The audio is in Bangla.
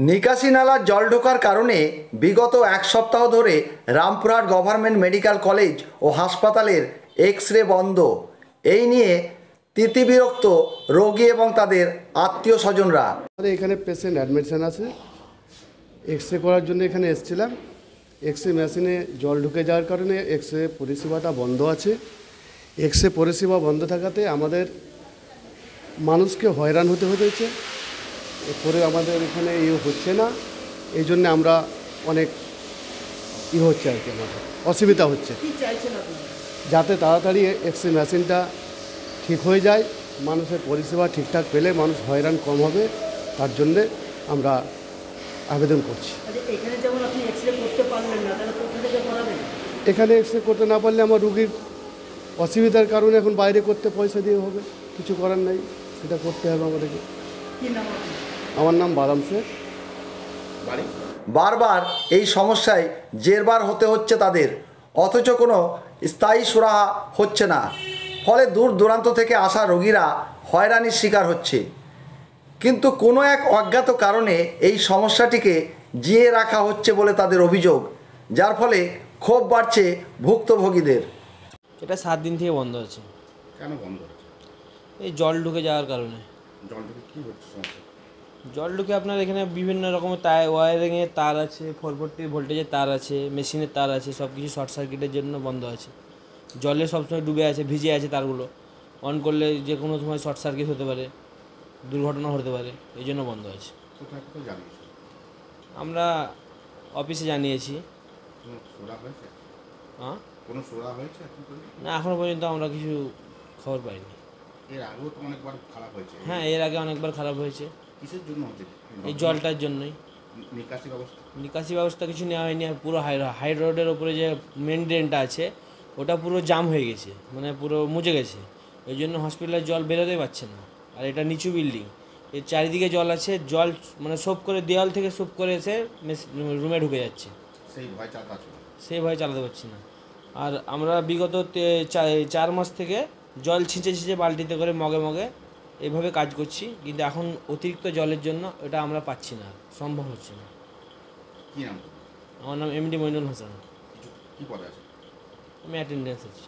নিকাশি নালার জল ঢোকার কারণে বিগত এক সপ্তাহ ধরে রামপুরহাট গভর্নমেন্ট মেডিকেল কলেজ ও হাসপাতালের এক্স রে বন্ধ। এই নিয়ে তিতিবিরক্ত রোগী এবং তাদের আত্মীয় স্বজনরা। এখানে পেশেন্ট অ্যাডমিশন আছে, এক্স রে করার জন্য এখানে এসেছিলাম। এক্স রে মেশিনে জল ঢুকে যাওয়ার কারণে এক্স রে পরিষেবাটা বন্ধ আছে। এক্স রে পরিষেবা বন্ধ থাকাতে আমাদের মানুষকে হয়রান হতে হয়েছে। এরপরে আমাদের এখানে হচ্ছে না, এই জন্য আমরা অনেক হচ্ছে আর কি, আমাদের অসুবিধা হচ্ছে। যাতে তাড়াতাড়ি এক্স রে মেশিনটা ঠিক হয়ে যায়, মানুষের পরিষেবা ঠিকঠাক পেলে মানুষ হয়রান কম হবে, তার জন্যে আমরা আবেদন করছি। এখানে এক্স রে করতে না পারলে আমার রুগীর অসুবিধার কারণে এখন বাইরে করতে পয়সা দিয়ে হবে, কিছু করার নাই, সেটা করতে হবে আমাদেরকে। আমার নাম বাদাম শেখ। বারবার এই সমস্যায় জেরবার হতে হচ্ছে তাদের, অথচ কোনো স্থায়ী সুরাহা হচ্ছে না। ফলে দূর দূরান্ত থেকে আসা রোগীরা হয়রানির শিকার হচ্ছে। কিন্তু কোনো এক অজ্ঞাত কারণে এই সমস্যাটিকে জিয়ে রাখা হচ্ছে বলে তাদের অভিযোগ, যার ফলে ক্ষোভ বাড়ছে ভুক্তভোগীদের। এটা 7 দিন থেকে বন্ধ আছে। কেন বন্ধ হচ্ছে? এই জল ঢুকে যাওয়ার কারণে। জল ঢুকে কী হচ্ছে সমস্যা? জল ঢুকে আপনার এখানে বিভিন্ন রকমের তার, ওয়ারিংয়ের তার আছে, 440 ভোল্টেজের তার আছে, মেশিনের তার আছে, সব কিছু শর্ট সার্কিটের জন্য বন্ধ আছে। জলে সবসময় ডুবে আছে, ভিজে আছে তারগুলো। অন করলে যে কোনো সময় শর্ট সার্কিট হতে পারে, দুর্ঘটনা হতে পারে, এই জন্য বন্ধ আছে। কোথায় কোথায় জানিয়েছো? আমরা অফিসে জানিয়েছি। কোনো সুরা হয়েছে? হ্যাঁ, কোনো সুরা হয়েছে এখন পর্যন্ত? না, এখনও পর্যন্ত আমরা কিছু খবর পাইনি। এর আগেও তো অনেকবার খারাপ হয়েছে। হ্যাঁ, এর আগে অনেকবার খারাপ হয়েছে। কিসের জন্য হচ্ছে? এই জলটার জন্যই। নিকাশি ব্যবস্থা? নিকাশি ব্যবস্থা কিছু নেওয়া হয়নি। আর পুরো হাই রোডের ওপরে যে মেন ড্রেনটা আছে ওটা পুরো জাম হয়ে গেছে, মানে পুরো মুজে গেছে। ওই জন্য হসপিটালের জল বেরোতেই পারছে না। আর এটা নিচু বিল্ডিং, এর চারিদিকে জল আছে, জল মানে সোপ করে দেওয়াল থেকে সোপ করে এসে রুমে ঢুকে যাচ্ছে। সেই ভয় চালাচ্ছ? সেই ভয় চালাতে পারছি না। আর আমরা বিগত 4 মাস থেকে জল ছিঁচে ছিঁচে বালতিতে করে মগে মগে এইভাবে কাজ করছি, কিন্তু এখন অতিরিক্ত জলের জন্য এটা আমরা পাচ্ছি না, সম্ভব হচ্ছে না। কী নাম? আমার নাম এমডি মইনুল হাসান। কী পদে আছে? আমি অ্যাটেন্ডেন্স আছি।